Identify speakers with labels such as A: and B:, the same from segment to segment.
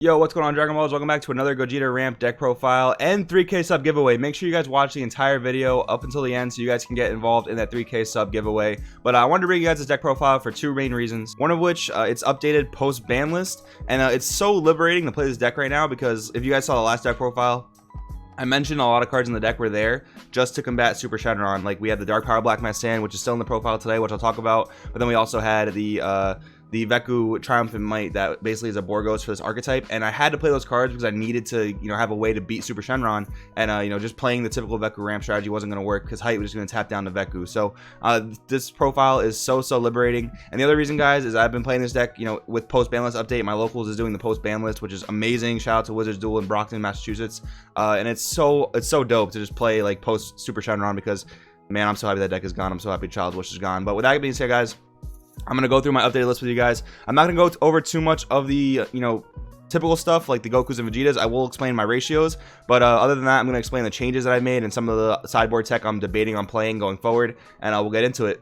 A: Yo, what's going on, Dragon Balls? Welcome back to another Gogeta ramp deck profile and 3K sub giveaway. Make sure you guys watch the entire video up until the end so you guys can get involved in that 3K sub giveaway. But I wanted to bring you guys this deck profile for two main reasons. One of which, it's updated post ban list, and it's so liberating to play this deck right now because if you guys saw the last deck profile, I mentioned a lot of cards in the deck were there just to combat Super Shenron. Like we had the Dark Power Black Mass Sand, which is still in the profile today, which I'll talk about. But then we also had the Veku Triumphant Might that basically is a Borgos for this archetype, and I had to play those cards because I needed to, have a way to beat Super Shenron, and just playing the typical Veku ramp strategy wasn't going to work because height was just going to tap down to Veku. So this profile is so liberating. And the other reason, guys, is I've been playing this deck, with post ban list update. My locals is doing the post ban list, which is amazing. Shout out to Wizards Duel in Brockton, Massachusetts, and it's so dope to just play like post Super Shenron because, man, I'm so happy that deck is gone. I'm so happy Child's Wish is gone. But with that being said, guys, I'm going to go through my updated list with you guys. I'm not going to go over too much of the, typical stuff like the Gokus and Vegetas. I will explain my ratios, but other than that, I'm going to explain the changes that I made and some of the sideboard tech I'm debating on playing going forward, and we'll get into it.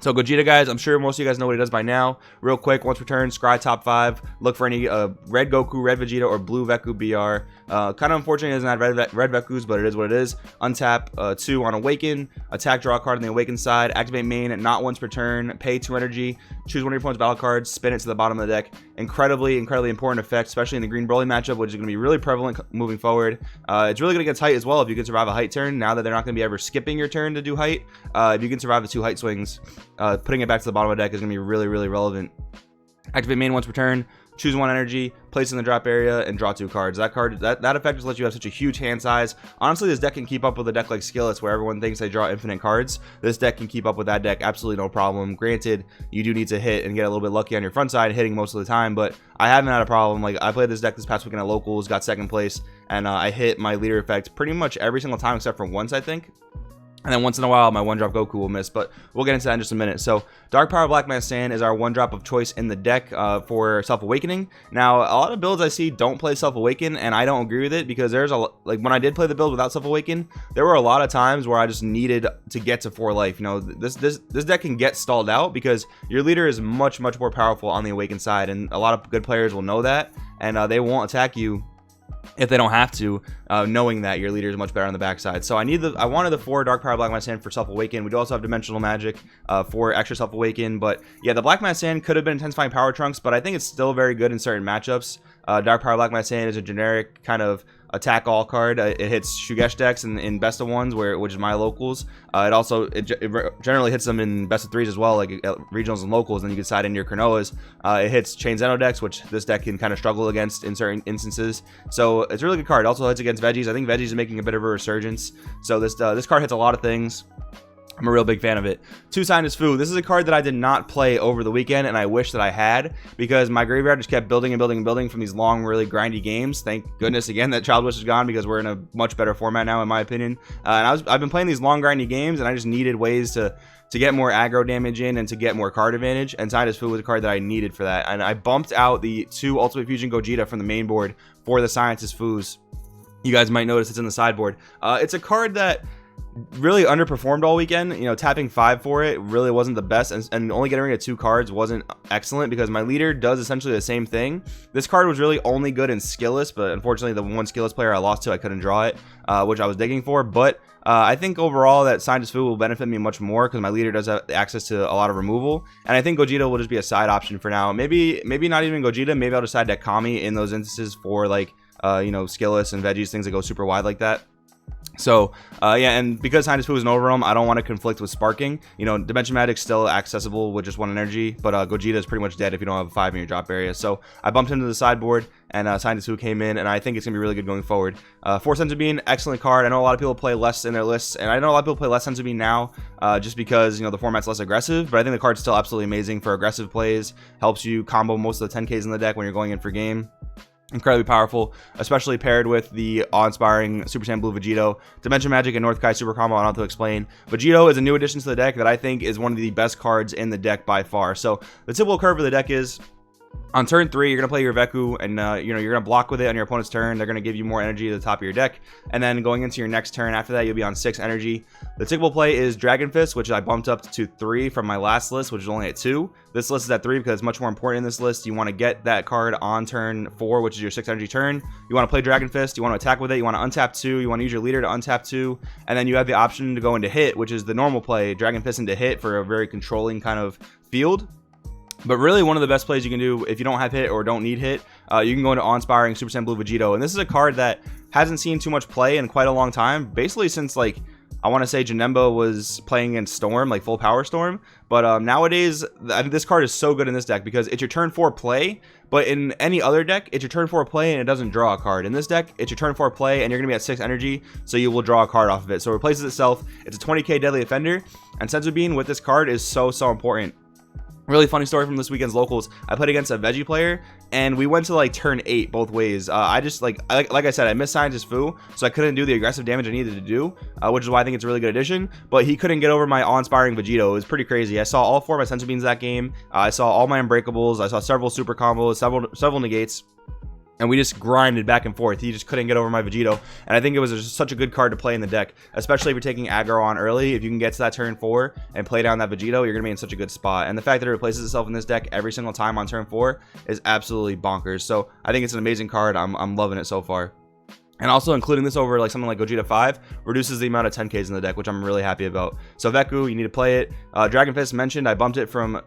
A: So Gogeta, guys, I'm sure most of you guys know what he does by now. Real quick, once returned, scry top 5. Look for any red Goku, red Vegeta, or blue Veku BR. Kind of unfortunate it doesn't have red Vekus, but it is what it is. Untap 2 on Awaken. Attack, draw a card on the Awaken side. Activate main, not once per turn. Pay 2 energy. Choose one of your opponent's battle cards. Spin it to the bottom of the deck. Incredibly important effect, especially in the green Broly matchup, which is going to be really prevalent moving forward. It's really going to get height as well if you can survive a height turn. Now that they're not going to be ever skipping your turn to do height, if you can survive the 2 height swings, putting it back to the bottom of the deck is going to be really relevant. Activate main once per turn. Choose 1 energy, place in the drop area, and draw 2 cards. That effect just lets you have such a huge hand size. Honestly, this deck can keep up with a deck like Skillets, where everyone thinks they draw infinite cards. This deck can keep up with that deck absolutely no problem. Granted, you do need to hit and get a little bit lucky on your front side, hitting most of the time, but I haven't had a problem. Like, I played this deck this past weekend at Locals, got 2nd place, and I hit my leader effect pretty much every single time except for once, I think. And then once in a while, my 1-drop Goku will miss, but we'll get into that in just a minute. So, Dark Power Black Mass Sand is our 1-drop of choice in the deck for Self-Awakening. Now, a lot of builds I see don't play Self-Awaken, and I don't agree with it because there's when I did play the build without Self-Awaken, there were a lot of times where I just needed to get to 4 life. This deck can get stalled out because your leader is much more powerful on the Awaken side, and a lot of good players will know that, and they won't attack you if they don't have to, knowing that your leader is much better on the backside. So I wanted the 4 Dark Power Black Mass Sand for Self-Awaken. We do also have Dimensional Magic for extra Self-Awaken, but yeah, the Black Mass Sand could have been Intensifying Power Trunks, but I think it's still very good in certain matchups. Dark Power Black Mass Sand is a generic kind of attack all card. It hits Shugesh decks in best of 1s, which is my locals. It generally hits them in best of 3s as well, like regionals and locals, and you can side into your Kronoas. It hits Chain Zeno decks, which this deck can kind of struggle against in certain instances. So it's a really good card. It also hits against Veggies. I think Veggies is making a bit of a resurgence. So this card hits a lot of things. I'm a real big fan of it. 2 Scientist Fu. This is a card that I did not play over the weekend, and I wish that I had, because my graveyard just kept building from these long, really grindy games. Thank goodness again that Child Wish is gone, because we're in a much better format now, in my opinion. And I've been playing these long, grindy games, and I just needed ways to get more aggro damage in and to get more card advantage, and Scientist Fu was a card that I needed for that. And I bumped out the 2 Ultimate Fusion Gogeta from the main board for the Scientist Fus. You guys might notice it's in the sideboard. It's a card that really underperformed all weekend. Tapping 5 for it really wasn't the best, and only getting rid of 2 cards wasn't excellent because my leader does essentially the same thing. This card was really only good in Skillless, but unfortunately the 1 Skillless player I lost to, I couldn't draw it, which I was digging for. But I think overall that Scientist Fu will benefit me much more because my leader does have access to a lot of removal, and I think Gogeta will just be a side option for now. Maybe not even Gogeta. Maybe I'll decide to Kami in those instances for like Skillless and Veggies, things that go super wide like that. So yeah, and because Scientist Fu is an overwhelm, I don't want to conflict with Sparking. Dimension Magic's still accessible with just 1 energy, but Gogeta is pretty much dead if you don't have a 5 in your drop area. So I bumped him to the sideboard, and Scientist Fu came in, and I think it's gonna be really good going forward. 4 Senzu Bean, excellent card. I know a lot of people play less in their lists, and I know a lot of people play less Senzu Bean now, just because the format's less aggressive. But I think the card's still absolutely amazing for aggressive plays. Helps you combo most of the 10Ks in the deck when you're going in for game. Incredibly powerful, especially paired with the awe-inspiring Super Saiyan Blue Vegito. Dimension Magic and North Kai Super Combo, I don't have to explain. Vegito is a new addition to the deck that I think is one of the best cards in the deck by far. So the typical curve of the deck is On turn 3, you're going to play your Veku, and you're going to block with it on your opponent's turn. They're going to give you more energy to the top of your deck. And then going into your next turn after that, you'll be on 6 energy. The typical play is Dragon Fist, which I bumped up to 3 from my last list, which is only at 2. This list is at 3 because it's much more important in this list. You want to get that card on turn 4, which is your 6 energy turn. You want to play Dragon Fist. You want to attack with it. You want to untap 2. You want to use your leader to untap 2. And then you have the option to go into hit, which is the normal play, Dragon Fist into hit for a very controlling kind of field. But really, one of the best plays you can do if you don't have hit or don't need hit, you can go into Awe-Inspiring Super Saiyan Blue Vegito. And this is a card that hasn't seen too much play in quite a long time. Basically, since, like, I want to say Janemba was playing against Storm, like full power Storm. But nowadays, I think this card is so good in this deck because it's your turn 4 play. But in any other deck, it's your turn 4 play and it doesn't draw a card. In this deck, it's your turn 4 play and you're going to be at 6 energy, so you will draw a card off of it. So it replaces itself. It's a 20k Deadly Offender. And Senzu Bean with this card is so important. Really funny story from this weekend's locals. I played against a Veggie player, and we went to like turn 8 both ways. I just like I said, I missed Scientist Fu, so I couldn't do the aggressive damage I needed to do, which is why I think it's a really good addition. But he couldn't get over my awe-inspiring Vegito. It was pretty crazy. I saw all 4 of my Senzu Beans that game. I saw all my Unbreakables. I saw several super combos, several negates. And we just grinded back and forth. He just couldn't get over my Vegito. And I think it was just such a good card to play in the deck, especially if you're taking aggro on early. If you can get to that turn 4 and play down that Vegito, you're going to be in such a good spot. And the fact that it replaces itself in this deck every single time on turn 4 is absolutely bonkers. So I think it's an amazing card. I'm loving it so far. And also including this over like something like Gogeta 5 reduces the amount of 10Ks in the deck, which I'm really happy about. So Veku, you need to play it. Dragon Fist mentioned, I bumped it from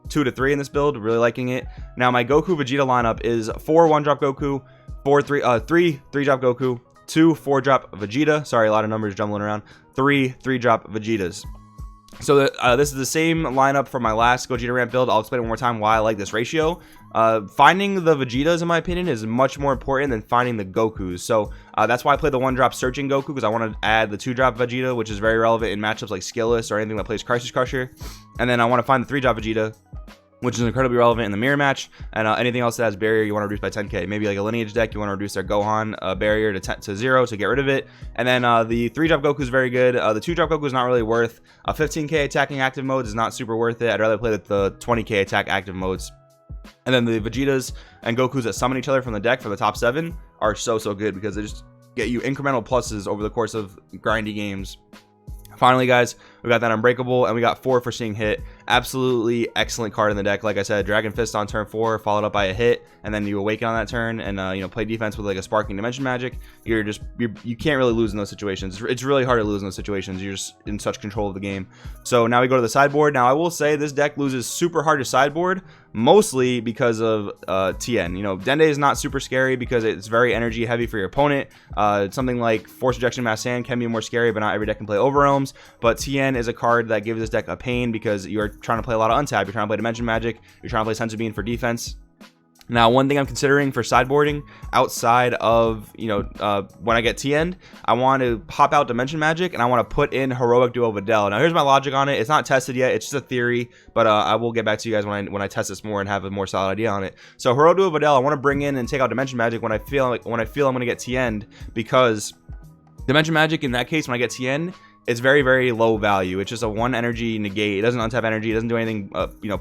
A: 2 to 3 in this build, really liking it. Now my Goku Vegeta lineup is 4 1-drop Goku, 3 3-drop Goku, 2 4-drop Vegeta. Sorry, a lot of numbers jumbling around. 3 3-drop Vegetas. So this is the same lineup from my last Gogeta ramp build. I'll explain one more time why I like this ratio. Finding the Vegetas, in my opinion, is much more important than finding the Gokus. So that's why I play the 1-drop Searching Goku, because I want to add the 2-drop Vegeta, which is very relevant in matchups like Skillless or anything that plays Crisis Crusher. And then I want to find the 3-drop Vegeta, which is incredibly relevant in the mirror match. And anything else that has barrier you want to reduce by 10k. Maybe like a lineage deck, you want to reduce their Gohan barrier to 0 to get rid of it. And then the 3-drop Goku is very good. The 2-drop Goku is not really worth. 15k attacking active modes is not super worth it. I'd rather play the 20k attack active modes. And then the Vegetas and Gokus that summon each other from the deck for the top 7 are so good because they just get you incremental pluses over the course of grindy games. Finally, guys, we got that Unbreakable, and we got 4 for seeing hit. Absolutely excellent card in the deck. Like I said, Dragon Fist on turn 4, followed up by a hit, and then you awaken on that turn, and play defense with like a Sparking Dimension Magic. You can't really lose in those situations. It's really hard to lose in those situations. You're just in such control of the game. So now we go to the sideboard. Now I will say this deck loses super hard to sideboard, mostly because of Tien. Dende is not super scary because it's very energy heavy for your opponent. Something like Force Rejection Mass Sand can be more scary, but not every deck can play Overwhelms. But Tien is a card that gives this deck a pain because you're trying to play a lot of untap. You're trying to play Dimension Magic. You're trying to play Senzu Bean for defense. Now, one thing I'm considering for sideboarding outside of, when I get Tien, I want to pop out Dimension Magic and I want to put in Heroic Duo Videl. Now, here's my logic on it. It's not tested yet. It's just a theory, but I will get back to you guys when I test this more and have a more solid idea on it. So, Heroic Duo Videl, I want to bring in and take out Dimension Magic when I feel I'm going to get Tien'd, because Dimension Magic in that case, when I get Tien, it's very low value. It's just a 1 energy negate. It doesn't untap energy. It doesn't do anything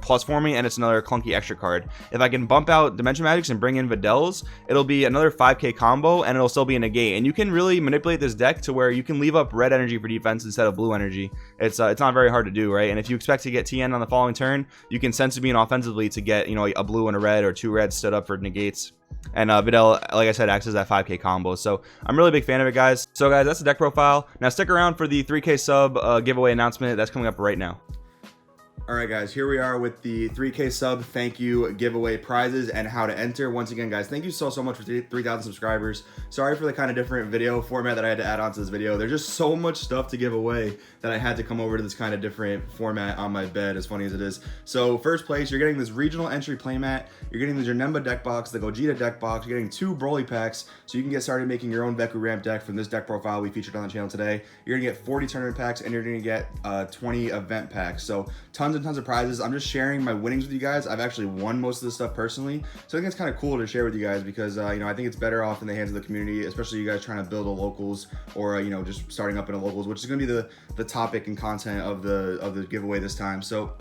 A: plus for me, and it's another clunky extra card. If I can bump out Dimension Magics and bring in Videls, it'll be another 5k combo, and it'll still be a negate. And you can really manipulate this deck to where you can leave up red energy for defense instead of blue energy. It's not very hard to do, right? And if you expect to get Tien on the following turn, you can Senzu Bean offensively to get a blue and a red, or 2 reds stood up for negates. And Videl, like I said, acts as that 5k combo. So I'm really a big fan of it, guys. So guys, that's the deck profile. Now stick around for the 3k sub giveaway announcement that's coming up right now. Alright guys, here we are with the 3k sub thank you giveaway prizes and how to enter. Once again guys, thank you so much for 3,000 subscribers. Sorry for the kind of different video format that I had to add onto this video. There's just so much stuff to give away that I had to come over to this kind of different format on my bed, as funny as it is. So first place, you're getting this regional entry playmat, you're getting the Janemba deck box, the Gogeta deck box, you're getting 2 Broly packs, so you can get started making your own Veku ramp deck from this deck profile we featured on the channel today. You're gonna get 40 tournament packs, and you're gonna get 20 event packs. So tons and tons of prizes. I'm just sharing my winnings with you guys. I've actually won most of this stuff personally, so I think it's kind of cool to share with you guys because I think it's better off in the hands of the community, especially you guys trying to build a locals or just starting up in a locals, which is going to be the topic and content of the giveaway this time. So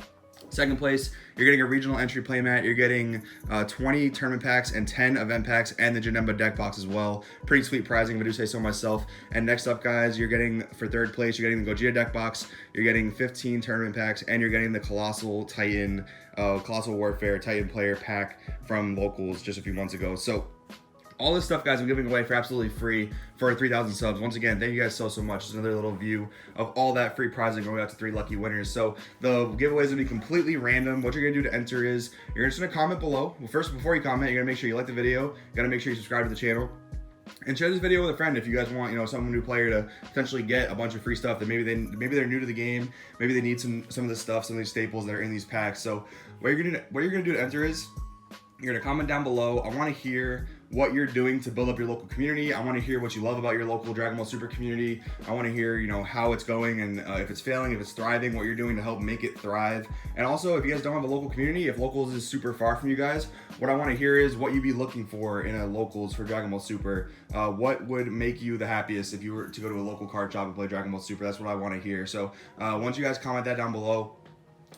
A: Second place, you're getting a regional entry playmat. You're getting 20 tournament packs and 10 event packs and the Janemba deck box as well. Pretty sweet prizing, if I do say so myself. And next up, guys, you're getting, for third place, you're getting the Gogeta deck box. You're getting 15 tournament packs, and you're getting the Colossal Titan, Colossal Warfare Titan player pack from Locals just a few months ago. So all this stuff, guys, I'm giving away for absolutely free for 3,000 subs. Once again, thank you guys so much. Just another little view of all that free prizing going out to 3 lucky winners. So the giveaway is going to be completely random. What you're going to do to enter is you're just going to comment below. Well, first, before you comment, you're going to make sure you like the video. You got to make sure you subscribe to the channel. And share this video with a friend if you guys want, some new player to potentially get a bunch of free stuff that maybe they're new to the game, maybe they need some of this stuff, some of these staples that are in these packs. So what you're gonna do to enter is you're gonna comment down below. I want to hear what you're doing to build up your local community. I want to hear what you love about your local Dragon Ball Super community. I want to hear, how it's going, and if it's failing, if it's thriving, what you're doing to help make it thrive. And also, if you guys don't have a local community, if Locals is super far from you guys, what I want to hear is what you'd be looking for in a Locals for Dragon Ball Super. What would make you the happiest if you were to go to a local card shop and play Dragon Ball Super? That's what I want to hear. So once you guys comment that down below,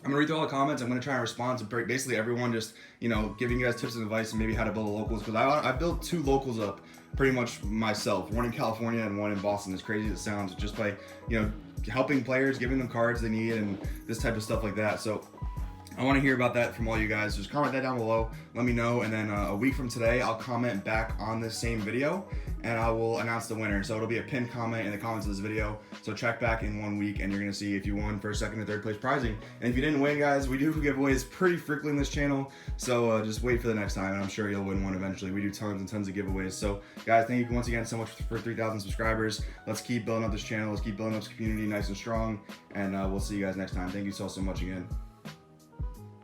A: I'm gonna read through all the comments. I'm gonna try and respond to basically everyone, just giving you guys tips and advice and maybe how to build a Locals, because I built 2 Locals up pretty much myself, one in California and one in Boston. As crazy as it sounds, just by helping players, giving them cards they need, and this type of stuff like that. So I want to hear about that from all you guys. Just comment that down below, let me know, and then a week from today I'll comment back on this same video and I will announce the winner. So it'll be a pinned comment in the comments of this video. So check back in 1 week and you're gonna see if you won first, second, or third place prizing. And if you didn't win, guys, we do giveaways pretty frequently in this channel. So just wait for the next time, and I'm sure you'll win one eventually. We do tons and tons of giveaways. So guys, thank you once again so much for 3,000 subscribers. Let's keep building up this channel. Let's keep building up this community nice and strong. And we'll see you guys next time. Thank you so much again.